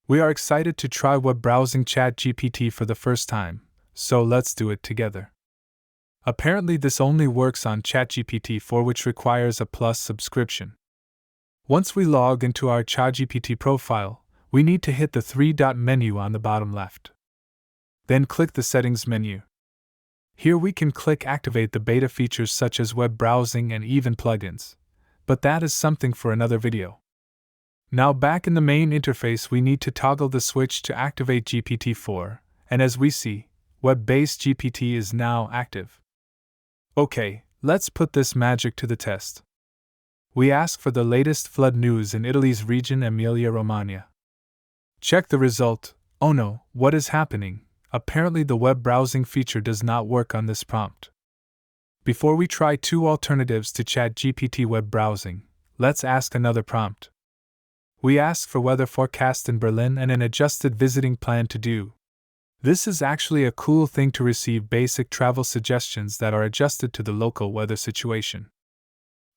We are excited to try web browsing ChatGPT for the first time, so let's do it together. Apparently, this only works on ChatGPT 4, which requires a Plus subscription. Once we log into our ChatGPT profile, we need to hit the three-dot menu on the bottom left. Then click the Settings menu. Here we can click Activate the beta features such as web browsing and even plugins, but that is something for another video. Now back in the main interface, we need to toggle the switch to activate GPT-4, and as we see, web-based GPT is now active. Okay, let's put this magic to the test. We ask for the latest flood news in Italy's region Emilia-Romagna. Check the result. Oh no, what is happening? Apparently the web browsing feature does not work on this prompt. Before we try two alternatives to ChatGPT web browsing, let's ask another prompt. We ask for weather forecast in Berlin and an adjusted visiting plan to do. This is actually a cool thing to receive basic travel suggestions that are adjusted to the local weather situation.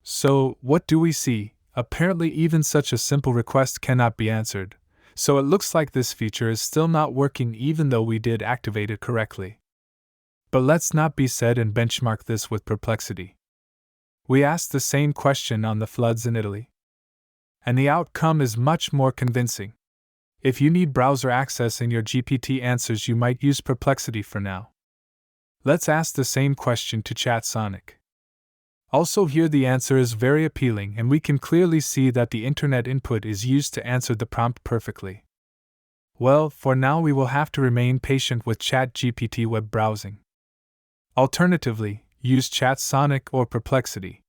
So, what do we see? Apparently even such a simple request cannot be answered, so it looks like this feature is still not working even though we did activate it correctly. But let's not be sad and benchmark this with Perplexity. We asked the same question on the floods in Italy, and the outcome is much more convincing. If you need browser access in your GPT answers, you might use Perplexity for now. Let's ask the same question to ChatSonic. Also here the answer is very appealing and we can clearly see that the internet input is used to answer the prompt perfectly. Well, for now we will have to remain patient with ChatGPT web browsing. Alternatively, use ChatSonic or Perplexity.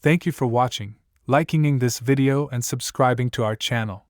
Thank you for watching, liking this video and subscribing to our channel.